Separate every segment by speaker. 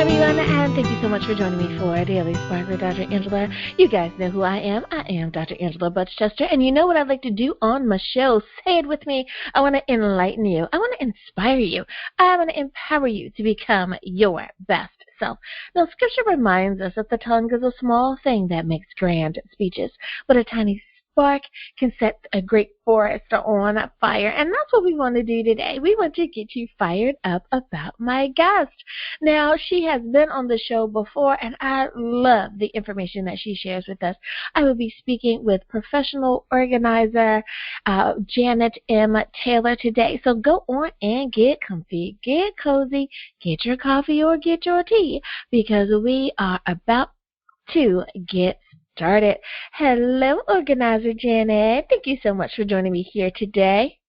Speaker 1: everyone, and thank you so much for joining me for Daily Spark with Dr. Angela. You guys know who I am. I am Dr. Angela Butchchester, and you know what I'd like to do on my show. Say it with me. I want to enlighten you. I want to inspire you. I want to empower you to become your best self. Now, Scripture reminds us that the tongue is a small thing that makes grand speeches, but a tiny spark can set a great forest on fire, and that's what we want to do today. We want to get you fired up about my guest. Now, she has been on the show before, and I love the information that she shares with us. I will be speaking with professional organizer Janet M. Taylor today. So go on and get comfy, get cozy, get your coffee or get your tea, because we are about to get started. Hello, Organizer Janet. Thank you so much for joining me here today.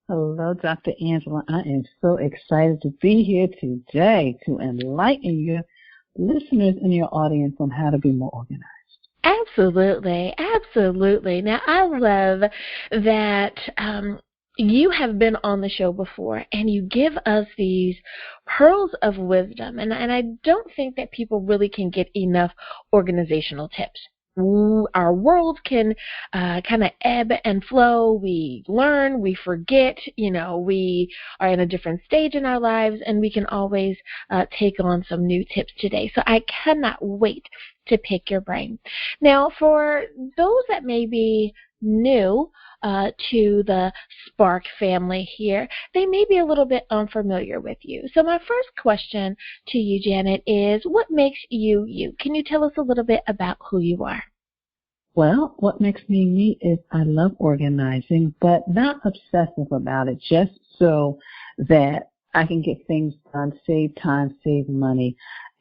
Speaker 2: Hello, Dr. Angela. I am so excited to be here today to enlighten your listeners and your audience on how to be more organized.
Speaker 1: Absolutely, absolutely. Now, I love that you have been on the show before, and you give us these pearls of wisdom, and I don't think that people really can get enough organizational tips. Our world can kind of ebb and flow. We learn, we forget, we are in a different stage in our lives, and we can always take on some new tips today. So I cannot wait to pick your brain. Now, for those that may be new to the Spark family here, they may be a little bit unfamiliar with you. So my first question to you, Janet, is what makes you you? Can you tell us a little bit about who you are?
Speaker 2: Well, what makes me me is I love organizing, but not obsessive about it, just so that I can get things done, save time, save money,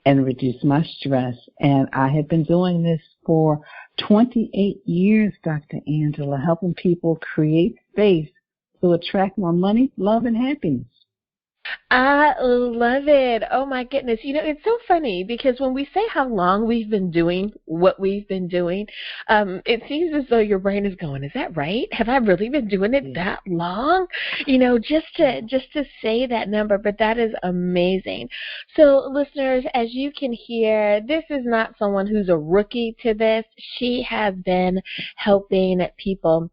Speaker 2: and reduce my stress. And I have been doing this for 28 years, Dr. Angela, helping people create space to attract more money, love, and happiness.
Speaker 1: I love it. Oh, my goodness. It's so funny because when we say how long we've been doing what we've been doing, it seems as though your brain is going, is that right? Have I really been doing it that long? Just to say that number, but that is amazing. So, listeners, as you can hear, this is not someone who's a rookie to this. She has been helping people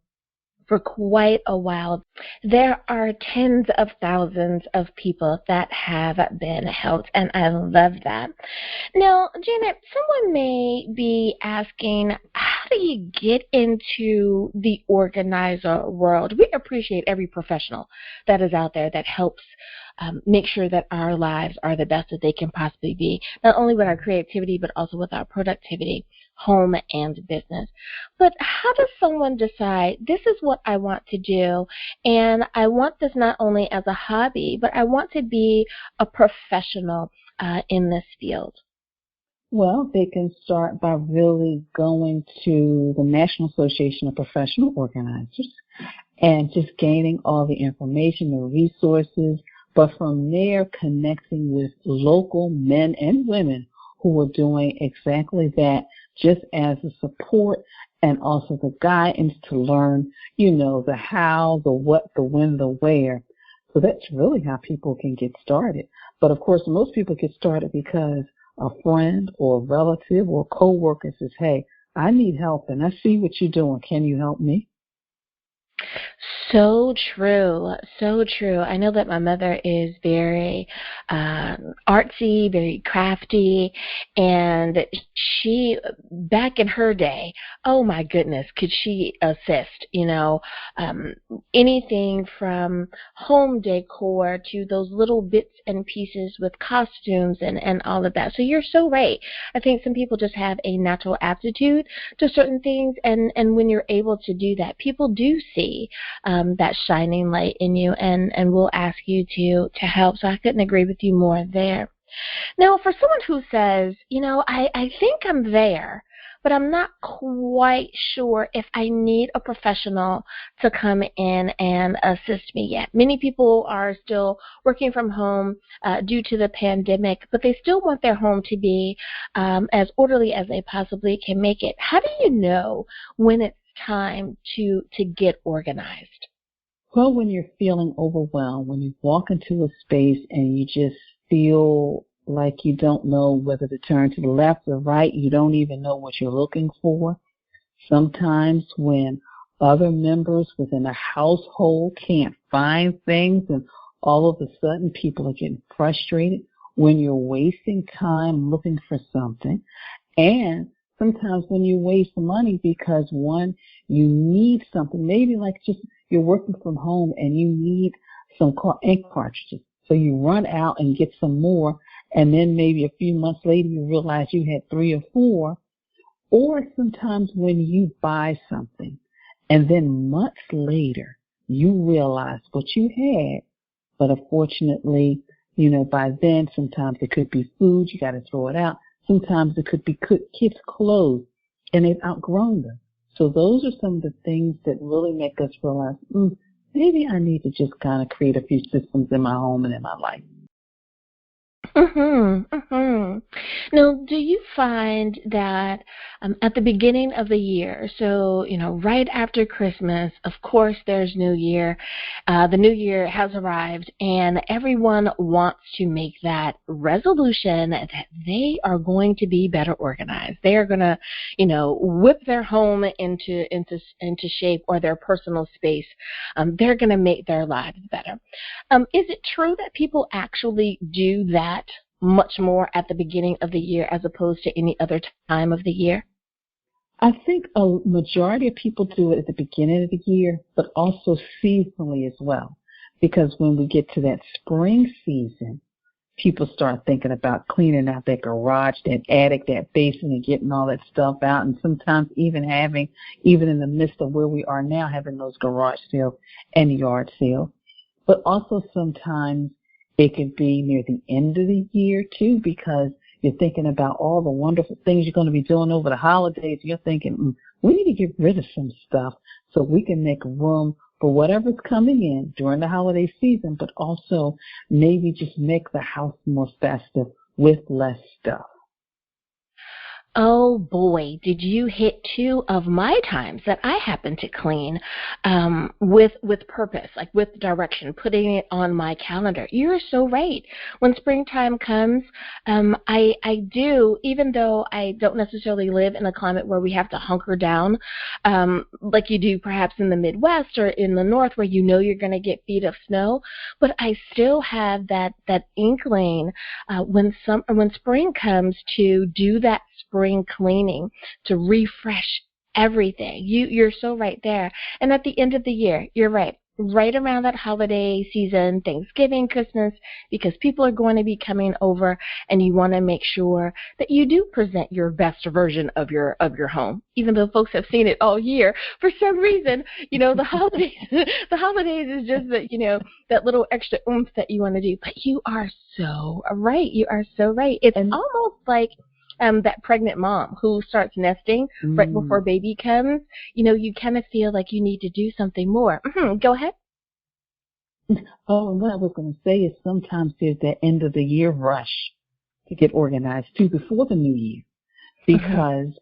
Speaker 1: for quite a while. There are tens of thousands of people that have been helped, and I love that. Now, Janet, someone may be asking, how do you get into the organizer world? We appreciate every professional that is out there that helps make sure that our lives are the best that they can possibly be, not only with our creativity, but also with our productivity, home and business. But how does someone decide, this is what I want to do, and I want this not only as a hobby, but I want to be a professional in this field?
Speaker 2: Well, they can start by really going to the National Association of Professional Organizers and just gaining all the information, the resources, but from there connecting with local men and women who are doing exactly that, just as a support and also the guidance to learn, the how, the what, the when, the where. So that's really how people can get started. But of course, most people get started because a friend or a relative or a coworker says, hey, I need help and I see what you're doing. Can you help me?
Speaker 1: So true, so true. I know that my mother is very artsy, very crafty, and she, back in her day, oh my goodness, could she assist, anything from home decor to those little bits and pieces with costumes and all of that. So you're so right. I think some people just have a natural aptitude to certain things, and when you're able to do that, people do see that shining light in you, and will ask you to help. So I couldn't agree with you more there. Now, for someone who says, I think I'm there, but I'm not quite sure if I need a professional to come in and assist me yet. Many people are still working from home due to the pandemic, but they still want their home to be as orderly as they possibly can make it. How do you know when it's time to get organized?
Speaker 2: Well, when you're feeling overwhelmed, when you walk into a space and you just feel like you don't know whether to turn to the left or right. You don't even know what you're looking for. Sometimes when other members within a household can't find things, and all of a sudden people are getting frustrated when you're wasting time looking for something. And sometimes when you waste money because, one, you need something, maybe like just you're working from home and you need some ink cartridges. So you run out and get some more, and then maybe a few months later you realize you had 3 or 4. Or sometimes when you buy something and then months later you realize what you had, but unfortunately, by then sometimes it could be food, you got to throw it out. Sometimes it could be kids' clothes, and they've outgrown them. So those are some of the things that really make us realize, maybe I need to just kind of create a few systems in my home and in my life.
Speaker 1: Now, do you find that at the beginning of the year, so, right after Christmas, of course, there's New Year. The New Year has arrived, and everyone wants to make that resolution that they are going to be better organized. They are going to, whip their home into shape, or their personal space. They're going to make their lives better. Is it true that people actually do that much more at the beginning of the year as opposed to any other time of the year?
Speaker 2: I think a majority of people do it at the beginning of the year, but also seasonally as well. Because when we get to that spring season, people start thinking about cleaning out that garage, that attic, that basement, and getting all that stuff out. And sometimes even in the midst of where we are now, having those garage sales and yard sales. But also sometimes it could be near the end of the year, too, because you're thinking about all the wonderful things you're going to be doing over the holidays. You're thinking, we need to get rid of some stuff so we can make room for whatever's coming in during the holiday season, but also maybe just make the house more festive with less stuff.
Speaker 1: Oh boy, did you hit 2 of my times that I happen to clean with purpose, like with direction, putting it on my calendar. You're so right. When springtime comes, I do, even though I don't necessarily live in a climate where we have to hunker down, like you do perhaps in the Midwest or in the North where you're going to get feet of snow, but I still have that inkling when spring comes to do that spring cleaning, to refresh everything. You're so right there. And at the end of the year, you're right around that holiday season, Thanksgiving, Christmas, because people are going to be coming over, and you want to make sure that you do present your best version of your home, even though folks have seen it all year. For some reason, the holidays is just that little extra oomph that you want to do. But you are so right. You are so right. It's almost like that pregnant mom who starts nesting right before baby comes. You kind of feel like you need to do something more. Go ahead.
Speaker 2: Oh, what I was going to say is sometimes there's that end of the year rush to get organized too before the new year. Because,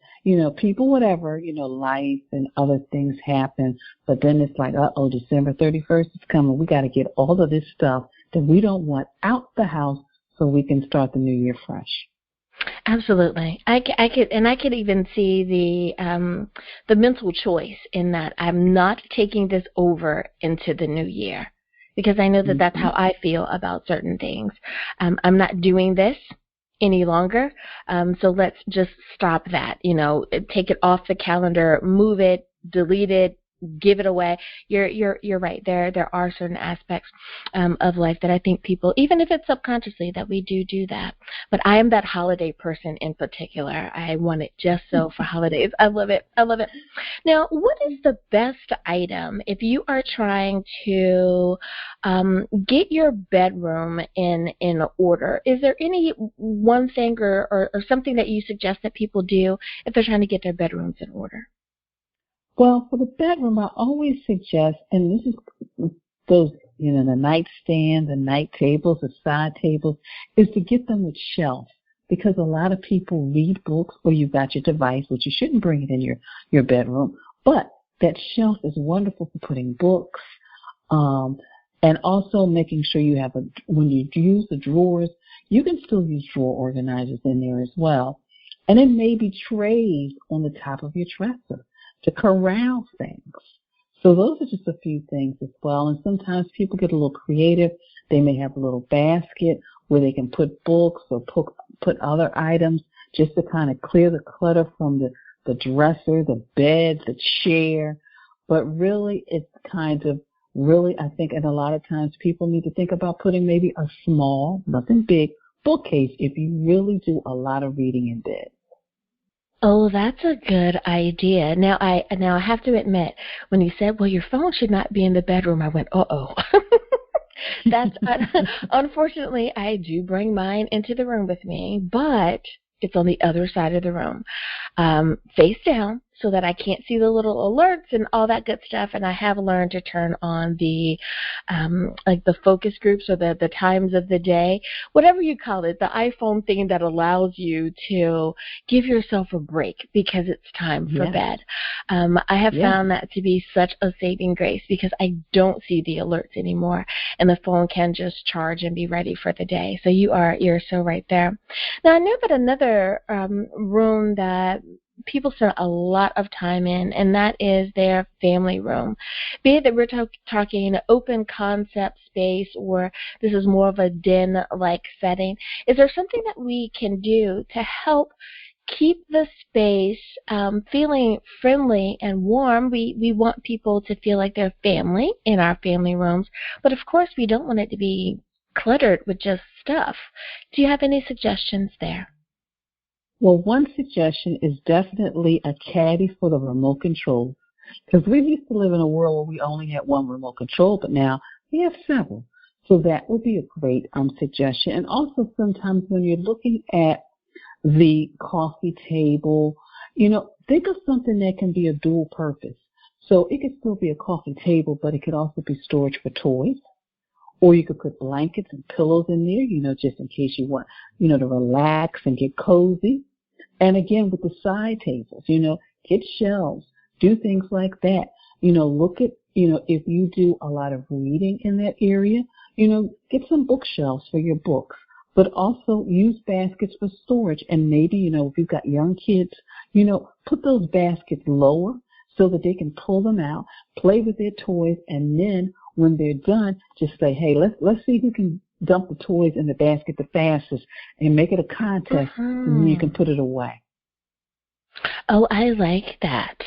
Speaker 2: people, whatever, life and other things happen. But then it's like, December 31st is coming. We got to get all of this stuff that we don't want out the house so we can start the new year fresh.
Speaker 1: Absolutely. I could even see the mental choice in that I'm not taking this over into the new year, because I know that that's how I feel about certain things. I'm not doing this any longer, so let's just stop that. Take it off the calendar, move it, delete it, give it away. You're right. There are certain aspects of life that I think people, even if it's subconsciously, that we do that. But I am that holiday person in particular. I want it just so for holidays. I love it. Now, what is the best item if you are trying to get your bedroom in order? Is there any one thing or something that you suggest that people do if they're trying to get their bedrooms in order?
Speaker 2: Well, for the bedroom, I always suggest, and this is those, the nightstand, the night tables, the side tables, is to get them with shelves. Because a lot of people read books, or you've got your device, which you shouldn't bring it in your bedroom. But that shelf is wonderful for putting books, And also making sure you have when you use the drawers, you can still use drawer organizers in there as well. And then maybe trays on the top of your dresser to corral things. So those are just a few things as well. And sometimes people get a little creative. They may have a little basket where they can put books or put other items just to kind of clear the clutter from the dresser, the bed, the chair. But really, it's kind of I think, and a lot of times people need to think about putting maybe a small, nothing big, bookcase if you really do a lot of reading in bed.
Speaker 1: Oh, that's a good idea. Now I have to admit, when you said, well, your phone should not be in the bedroom, I went, uh-oh. That's unfortunately, I do bring mine into the room with me, but it's on the other side of the room, face down, so that I can't see the little alerts and all that good stuff. And I have learned to turn on the like the focus groups or the times of the day, whatever you call it, the iPhone thing that allows you to give yourself a break because it's time for bed. I have found that to be such a saving grace because I don't see the alerts anymore, and the phone can just charge and be ready for the day. So you're so right there. Now I know that another room that people spend a lot of time in, and that is their family room. Be it that we're talking open concept space or this is more of a den-like setting, is there something that we can do to help keep the space feeling friendly and warm? We want people to feel like they're family in our family rooms, but of course we don't want it to be cluttered with just stuff. Do you have any suggestions there?
Speaker 2: Well, one suggestion is definitely a caddy for the remote control, because we used to live in a world where we only had one remote control, but now we have several. So that would be a great suggestion. And also sometimes when you're looking at the coffee table, think of something that can be a dual purpose. So it could still be a coffee table, but it could also be storage for toys. Or you could put blankets and pillows in there, just in case you want, to relax and get cozy. And again, with the side tables, get shelves, do things like that. Look at, if you do a lot of reading in that area, get some bookshelves for your books, but also use baskets for storage. And maybe, if you've got young kids, put those baskets lower so that they can pull them out, play with their toys, and then when they're done, just say, hey, let's see who can dump the toys in the basket the fastest, and make it a contest, and then you can put it away.
Speaker 1: Oh, I like that.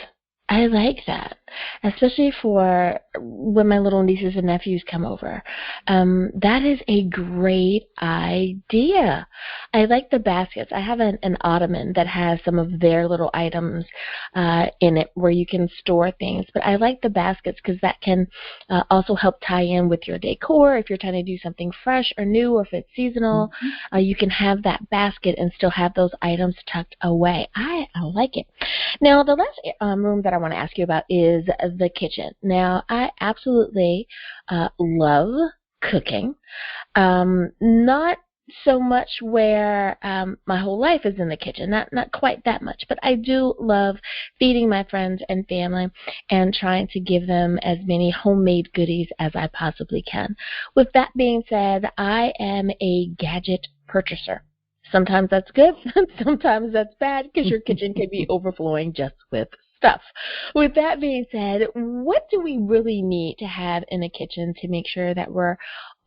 Speaker 1: I like that, especially for when my little nieces and nephews come over. That is a great idea. I like the baskets. I have an ottoman that has some of their little items in it where you can store things. But I like the baskets because that can also help tie in with your decor. If you're trying to do something fresh or new, or if it's seasonal, you can have that basket and still have those items tucked away. I like it. Now, the last room that I want to ask you about is the kitchen. Now, I absolutely love cooking. Not so much where my whole life is in the kitchen, not quite that much, but I do love feeding my friends and family and trying to give them as many homemade goodies as I possibly can. With that being said, I am a gadget purchaser. Sometimes that's good, sometimes that's bad, because your kitchen can be overflowing just with stuff. With that being said, what do we really need to have in a kitchen to make sure that we're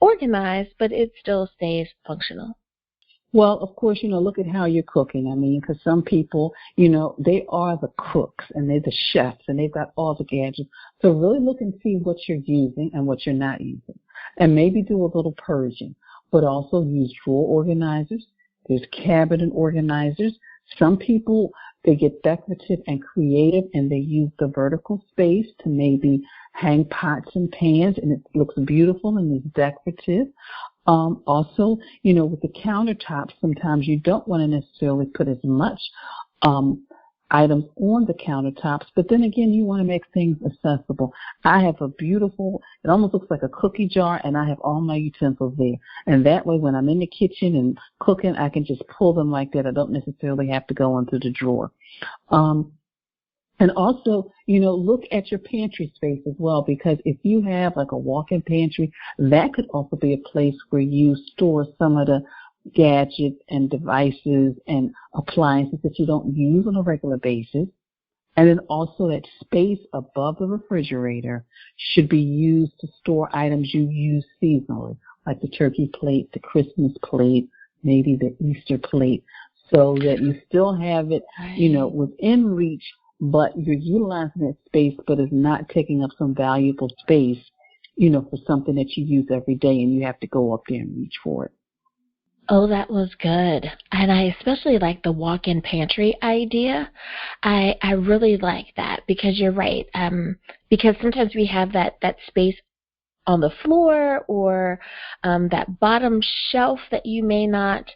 Speaker 1: organized, but it still stays functional?
Speaker 2: Well, of course, look at how you're cooking. I mean, because some people, they are the cooks and they're the chefs and they've got all the gadgets. So really look and see what you're using and what you're not using. And maybe do a little purging, but also use drawer organizers. There's cabinet organizers. Some people, they get decorative and creative, and they use the vertical space to maybe hang pots and pans, and it looks beautiful and is decorative. Also, with the countertops, sometimes you don't want to necessarily put as much items on the countertops, but then again, you want to make things accessible. I have a beautiful, it almost looks like a cookie jar, and I have all my utensils there. And that way, when I'm in the kitchen and cooking, I can just pull them like that. I don't necessarily have to go into the drawer. And And also, look at your pantry space as well, because if you have like a walk-in pantry, that could also be a place where you store some of the gadgets and devices and appliances that you don't use on a regular basis. And then also that space above the refrigerator should be used to store items you use seasonally, like the turkey plate, the Christmas plate, maybe the Easter plate, so that you still have it, within reach, but you're utilizing that space, but it's not taking up some valuable space, for something that you use every day and you have to go up there and reach for it.
Speaker 1: Oh, that was good. And I especially like the walk-in pantry idea. I really like that because you're right. Because sometimes we have that space on the floor or that bottom shelf that you may not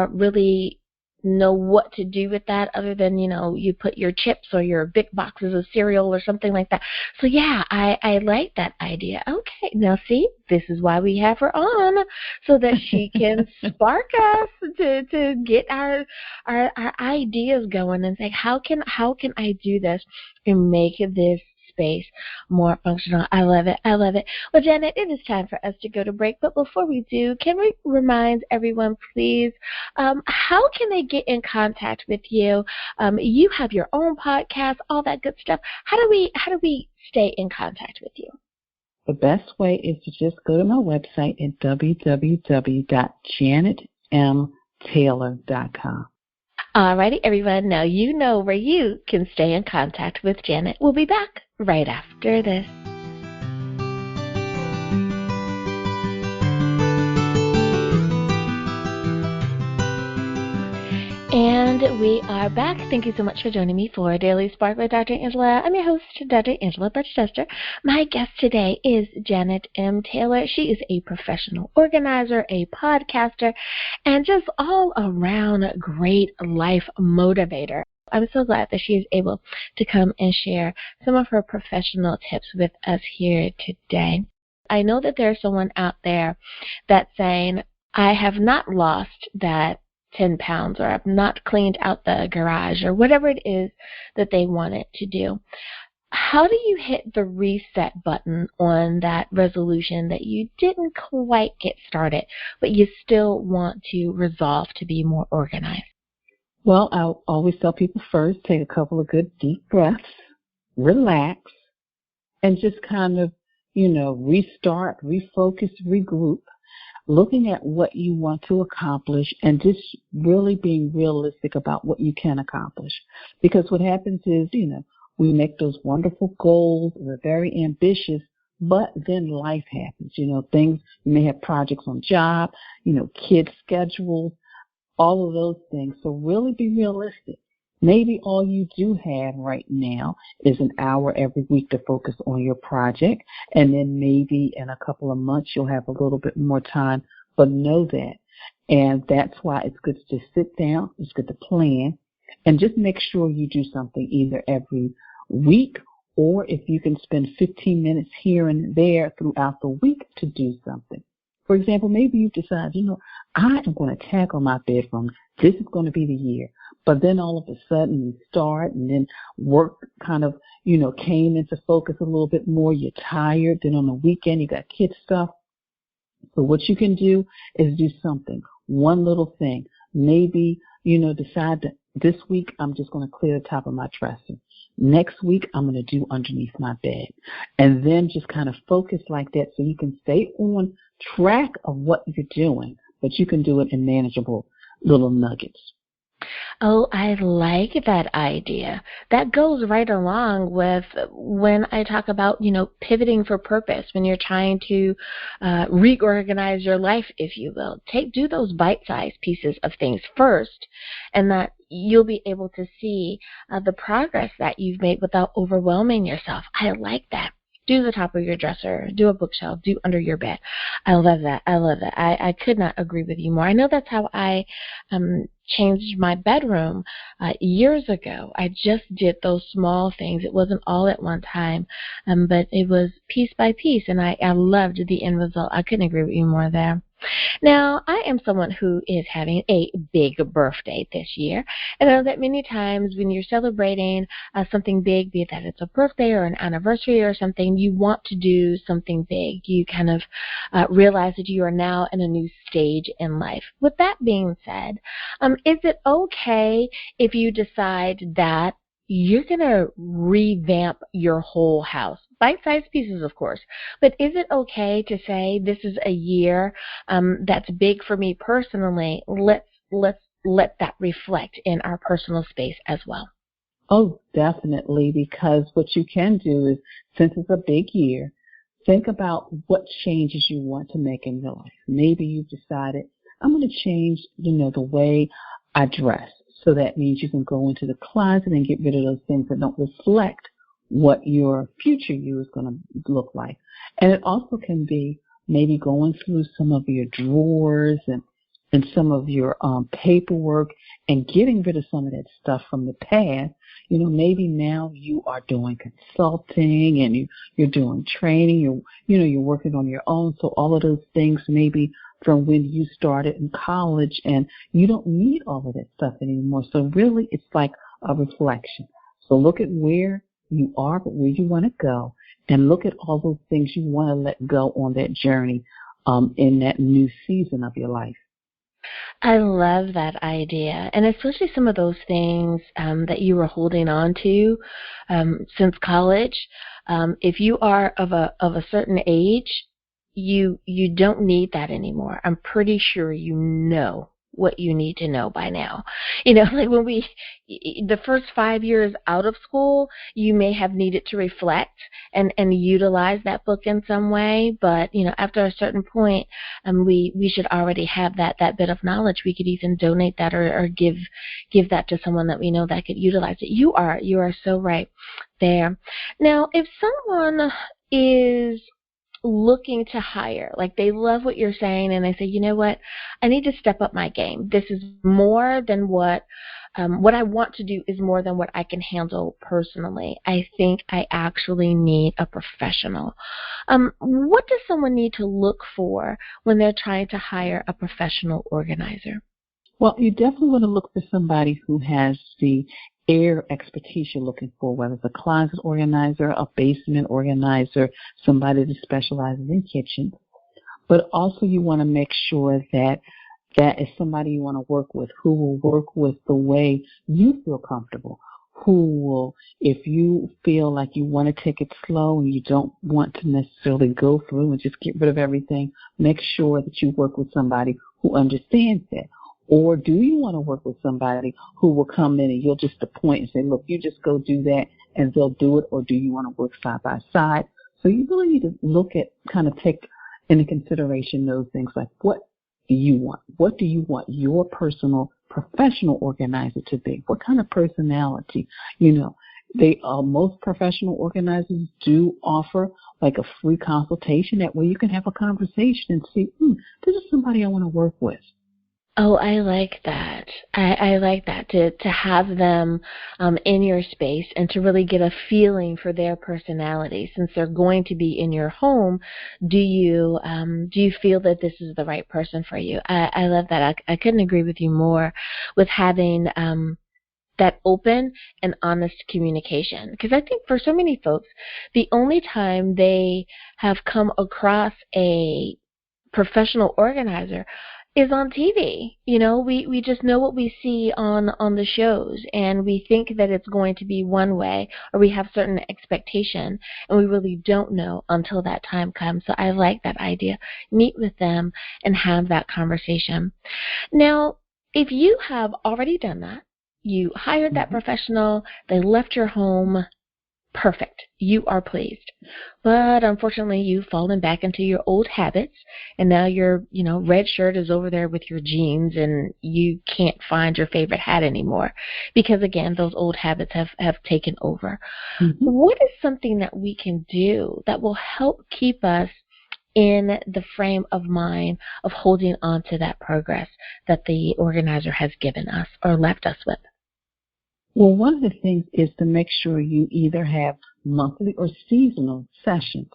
Speaker 1: really know what to do with that other than, you put your chips or your big boxes of cereal or something like that. So, yeah, I like that idea. Okay, now see, this is why we have her on, so that she can spark us to get our ideas going and say, how can I do this and make this space more functional? I love it. I love it. Well, Janet, it is time for us to go to break. But before we do, can we remind everyone, please, how can they get in contact with you? You have your own podcast, all that good stuff. How do we stay in contact with you?
Speaker 2: The best way is to just go to my website at www.janetmtaylor.com.
Speaker 1: Alrighty, everyone. Now you know where you can stay in contact with Janet. We'll be back right after this. And we are back. Thank you so much for joining me for Daily Spark with Dr. Angela. I'm your host, Dr. Angela Birchchester. My guest today is Janet M. Taylor. She is a professional organizer, a podcaster, and just all around great life motivator. I'm so glad that she is able to come and share some of her professional tips with us here today. I know that there's someone out there that's saying, I have not lost that 10 pounds, or I've not cleaned out the garage, or whatever it is that they wanted to do. How do you hit the reset button on that resolution that you didn't quite get started, but you still want to resolve to be more organized?
Speaker 2: Well, I always tell people first, take a couple of good deep breaths, relax, and just kind of, restart, refocus, regroup, looking at what you want to accomplish and just really being realistic about what you can accomplish. Because what happens is, we make those wonderful goals, we're very ambitious, but then life happens. Things, you may have projects on job, kids' schedules, all of those things. So really be realistic. Maybe all you do have right now is an hour every week to focus on your project, and then maybe in a couple of months you'll have a little bit more time, but know that. And that's why it's good to just sit down, it's good to plan, and just make sure you do something either every week, or if you can spend 15 minutes here and there throughout the week to do something. For example, maybe you decide, I am going to tackle my bedroom. This is going to be the year. But then all of a sudden you start, and then work kind of, came into focus a little bit more. You're tired. Then on the weekend you got kids stuff. So what you can do is do something, one little thing. Maybe, decide that this week I'm just going to clear the top of my dresser. Next week I'm going to do underneath my bed. And then just kind of focus like that so you can stay on track of what you're doing, but you can do it in manageable little nuggets.
Speaker 1: Oh, I like that idea. That goes right along with when I talk about, pivoting for purpose, when you're trying to reorganize your life, if you will. Do those bite-sized pieces of things first, and that you'll be able to see the progress that you've made without overwhelming yourself. I like that. Do the top of your dresser, do a bookshelf, do under your bed. I love that. I love that. I could not agree with you more. I know that's how I changed my bedroom years ago. I just did those small things. It wasn't all at one time, but it was piece by piece, and I loved the end result. I couldn't agree with you more there. Now, I am someone who is having a big birthday this year. And I know that many times when you're celebrating something big, be it that it's a birthday or an anniversary or something, you want to do something big. You kind of realize that you are now in a new stage in life. With that being said, is it okay if you decide that you're going to revamp your whole house? Bite-sized pieces, of course. But is it okay to say this is a year that's big for me personally? Let's let that reflect in our personal space as well.
Speaker 2: Oh, definitely, because what you can do is, since it's a big year, think about what changes you want to make in your life. Maybe you've decided, I'm going to change, the way I dress. So that means you can go into the closet and get rid of those things that don't reflect what your future you is going to look like. And it also can be maybe going through some of your drawers and some of your paperwork and getting rid of some of that stuff from the past. Maybe now you are doing consulting and you're doing training. You're working on your own. So all of those things maybe from when you started in college, and you don't need all of that stuff anymore. So really, it's like a reflection. So look at where you are, but where you want to go, and look at all those things you want to let go on that journey in that new season of your life.
Speaker 1: I love that idea, and especially some of those things that you were holding on to since college. If you are of a certain age, you don't need that anymore. I'm pretty sure you know what you need to know by now. Like when the first 5 years out of school, you may have needed to reflect and utilize that book in some way. But, after a certain point, we should already have that bit of knowledge. We could even donate that or give that to someone that we know that could utilize it. You are so right there. Now, if someone is looking to hire, like they love what you're saying, and they say, you know what, I need to step up my game. This is more than what I want to do is more than what I can handle personally. I think I actually need a professional. What does someone need to look for when they're trying to hire a professional organizer?
Speaker 2: Well, you definitely want to look for somebody who has the area expertise you're looking for, whether it's a closet organizer, a basement organizer, somebody that specializes in kitchens. But also you want to make sure that that is somebody you want to work with, who will work with the way you feel comfortable, who will, if you feel like you want to take it slow and you don't want to necessarily go through and just get rid of everything, make sure that you work with somebody who understands that. Or do you want to work with somebody who will come in and you'll just appoint and say, look, you just go do that and they'll do it? Or do you want to work side by side? So you really need to look at, kind of take into consideration those things like, what do you want? What do you want your personal professional organizer to be? What kind of personality? Most professional organizers do offer like a free consultation. That way you can have a conversation and see, this is somebody I want to work with.
Speaker 1: Oh, I like that. I like that, to have them in your space and to really get a feeling for their personality. Since they're going to be in your home, do you feel that this is the right person for you? I love that. I couldn't agree with you more with having that open and honest communication. Because I think for so many folks, the only time they have come across a professional organizer is on TV. We just know what we see on the shows, and we think that it's going to be one way, or we have certain expectation, and we really don't know until that time comes. So I like that idea. Meet with them and have that conversation. Now, if you have already done that, you hired that professional, they left your home, perfect. You are pleased. But unfortunately, you've fallen back into your old habits, and now your, red shirt is over there with your jeans, and you can't find your favorite hat anymore because, again, those old habits have taken over. Mm-hmm. What is something that we can do that will help keep us in the frame of mind of holding on to that progress that the organizer has given us or left us with?
Speaker 2: Well, one of the things is to make sure you either have monthly or seasonal sessions.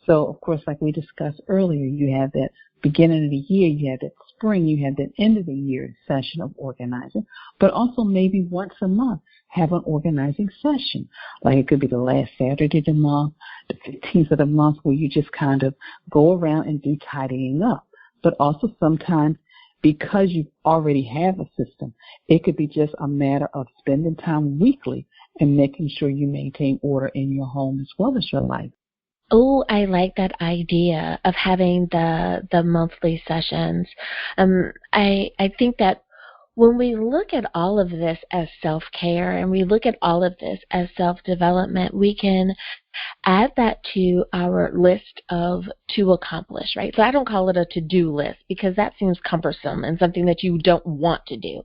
Speaker 2: So, of course, like we discussed earlier, you have that beginning of the year, you have that spring, you have that end of the year session of organizing, but also maybe once a month have an organizing session. Like it could be the last Saturday of the month, the 15th of the month, where you just kind of go around and do tidying up. But also sometimes, because you already have a system, it could be just a matter of spending time weekly and making sure you maintain order in your home as well as your life.
Speaker 1: Oh, I like that idea of having the monthly sessions. I think that when we look at all of this as self-care and we look at all of this as self-development, we can add that to our list of to accomplish, right? So I don't call it a to-do list because that seems cumbersome and something that you don't want to do.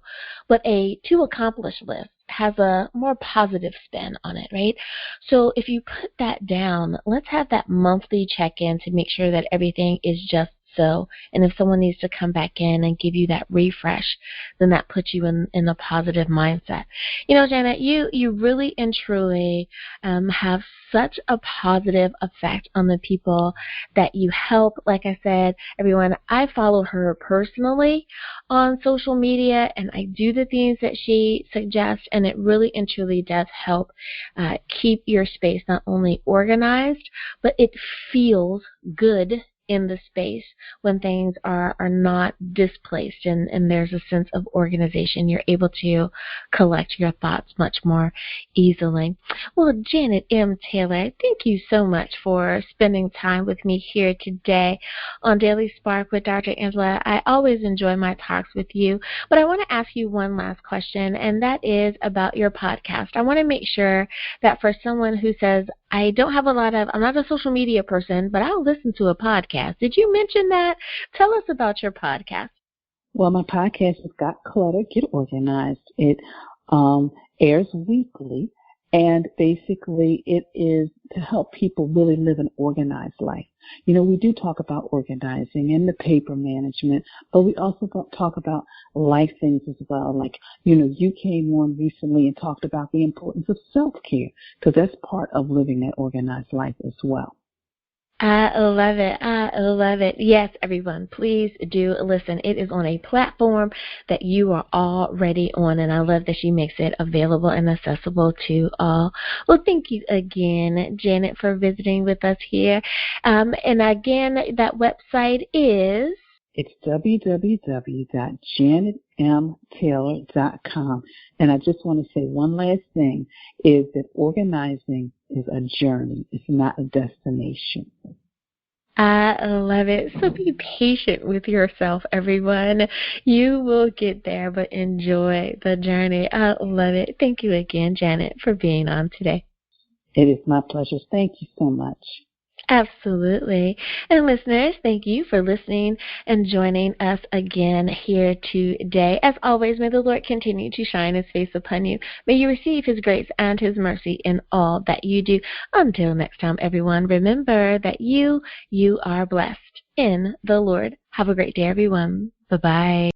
Speaker 1: But a to accomplish list has a more positive spin on it, right? So if you put that down, let's have that monthly check-in to make sure that everything is just so. And if someone needs to come back in and give you that refresh, then that puts you in a positive mindset. You know, Janet, you really and truly have such a positive effect on the people that you help. Like I said, everyone, I follow her personally on social media, and I do the things that she suggests, and it really and truly does help keep your space not only organized, but it feels good in the space when things are not displaced and there's a sense of organization. You're able to collect your thoughts much more easily. Well, Janet M. Taylor, thank you so much for spending time with me here today on Daily Spark with Dr. Angela. I always enjoy my talks with you, but I want to ask you one last question, and that is about your podcast. I want to make sure that for someone who says, I'm not a social media person, but I'll listen to a podcast. Did you mention that? Tell us about your podcast.
Speaker 2: Well, my podcast is Got Clutter, Get Organized. It airs weekly, and basically it is to help people really live an organized life. You know, we do talk about organizing and the paper management, but we also talk about life things as well. Like, you know, you came on recently and talked about the importance of self-care, because that's part of living that organized life as well.
Speaker 1: I love it. I love it. Yes, everyone, please do listen. It is on a platform that you are already on, and I love that she makes it available and accessible to all. Well, thank you again, Janet, for visiting with us here. And again, that website is?
Speaker 2: It's www.janetmtaylor.com. And I just want to say one last thing, is that organizing is a journey. It's not a destination.
Speaker 1: I love it. So be patient with yourself, everyone. You will get there, but enjoy the journey. I love it. Thank you again, Janet, for being on today.
Speaker 2: It is my pleasure. Thank you so much.
Speaker 1: Absolutely. And listeners, thank you for listening and joining us again here today. As always, may the Lord continue to shine His face upon you. May you receive His grace and His mercy in all that you do. Until next time, everyone, remember that you are blessed in the Lord. Have a great day, everyone. Bye-bye.